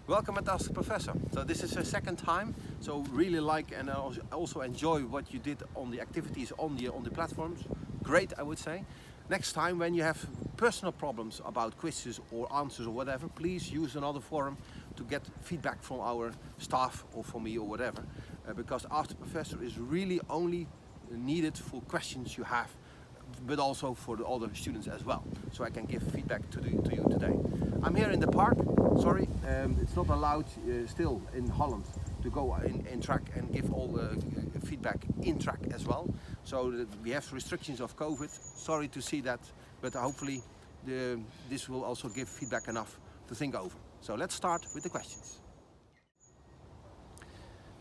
Welcome at Ask Professor. So this is the second time, so really like and also enjoy what you did on the activities on the platforms. Great, I would say. Next time when you have personal problems about quizzes or answers or whatever, please use another forum to get feedback from our staff or from me or whatever, because Ask the Professor is really only needed for questions you have, but also for the other students as well, so I can give feedback to you today. I'm here in the park. Sorry, it's not allowed still in Holland to go in track and give all the feedback in track as well. So we have restrictions of COVID. Sorry to see that, but hopefully this will also give feedback enough to think over. So let's start with the questions.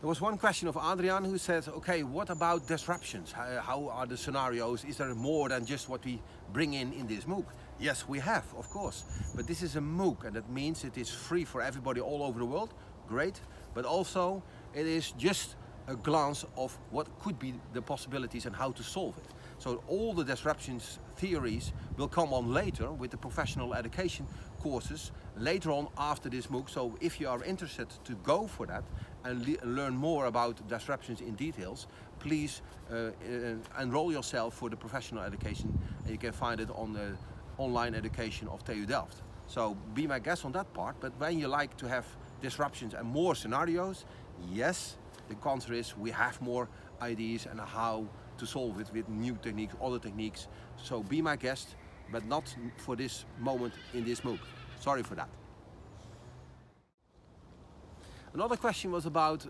There was one question of Adrian who says, okay, what about disruptions? How are the scenarios? Is there more than just what we bring in this MOOC? Yes, we have, of course. But this is a MOOC, and that means it is free for everybody all over the world. Great. But also it is just a glance of what could be the possibilities and how to solve it. So all the disruptions theories will come on later with the professional education courses later on after this MOOC. So if you are interested to go for that and learn more about disruptions in details, please enroll yourself for the professional education, and you can find it on the online education of TU Delft. So be my guest on that part. But when you like to have disruptions and more scenarios, yes, the answer is we have more ideas and how to solve it with new techniques, other techniques. So be my guest, but not for this moment in this MOOC. Sorry for that. Another question was about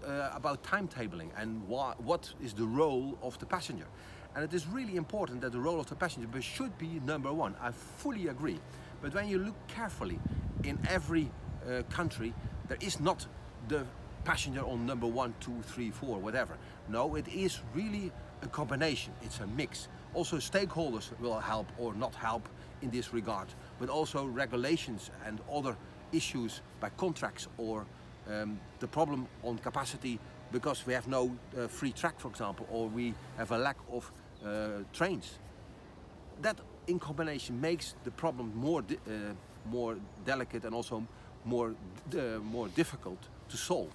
timetabling and what is the role of the passenger. And it is really important that the role of the passenger should be number one. I fully agree. But when you look carefully, in every country, there is not the passenger on number 1, 2, 3, 4, whatever. No, it is really a combination. It's a mix. Also, stakeholders will help or not help in this regard, but also regulations and other issues by contracts or the problem on capacity because we have no free track, for example, or we have a lack of trains. That in combination makes the problem more delicate and also more difficult to solve.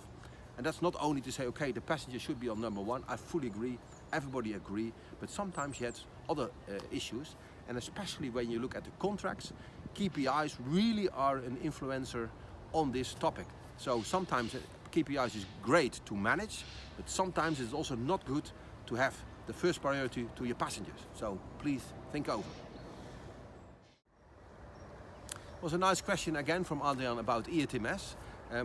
And that's not only to say, okay, the passenger should be on number 1. I fully agree, everybody agree, but sometimes you have other issues, and especially when you look at the contracts, KPIs really are an influencer on this topic. So sometimes KPIs is great to manage, but sometimes it's also not good to have the first priority to your passengers. So please think over. It was a nice question again from Adrian about ERTMS.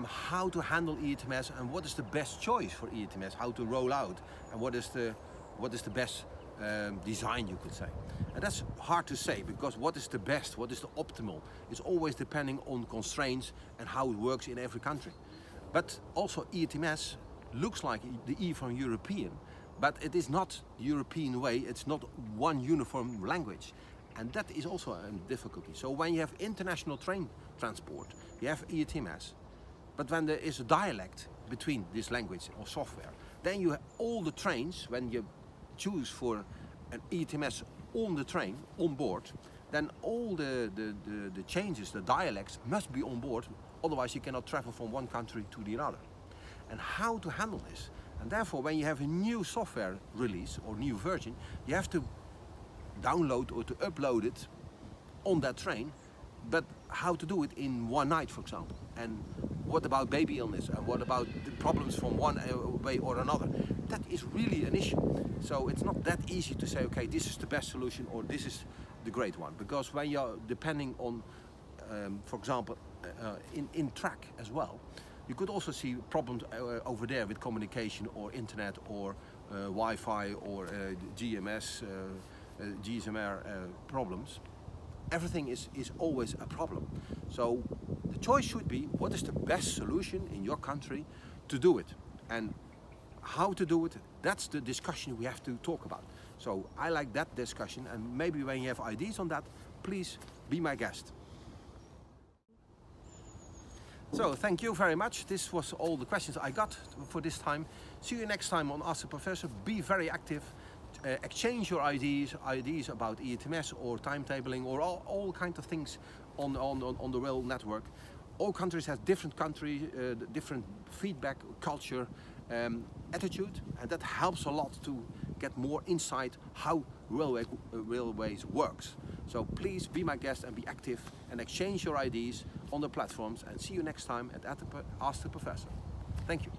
How to handle ERTMS and what is the best choice for ERTMS, how to roll out, and what is the best design, you could say. And that's hard to say, because what is the best, what is the optimal, is always depending on constraints and how it works in every country. But also ERTMS looks like the E from European, but it is not European way, it's not one uniform language. And that is also a difficulty. So when you have international train transport, you have ERTMS. But when there is a dialect between this language or software, then you have all the trains, when you choose for an ERTMS on the train, on board, then all the changes, the dialects must be on board, otherwise you cannot travel from one country to the other. And how to handle this? And therefore, when you have a new software release or new version, you have to download or to upload it on that train, but how to do it in one night, for example. And what about baby illness? And what about the problems from one way or another? That is really an issue. So it's not that easy to say, okay, this is the best solution or this is the great one. Because when you're depending on, for example, in track as well, you could also see problems over there with communication or internet or Wi-Fi or GMS, GSMR problems. Everything is always a problem. So the choice should be, what is the best solution in your country to do it? And how to do it, that's the discussion we have to talk about. So I like that discussion, and maybe when you have ideas on that, please be my guest. So thank you very much. This was all the questions I got for this time. See you next time on Ask the Professor. Be very active. Exchange your ideas about ERTMS or timetabling or all kinds of things on the rail network. All countries have different different feedback, culture, attitude, and that helps a lot to get more insight how railways works. So please be my guest and be active and exchange your ideas on the platforms, and see you next time at Ask the Professor. Thank you.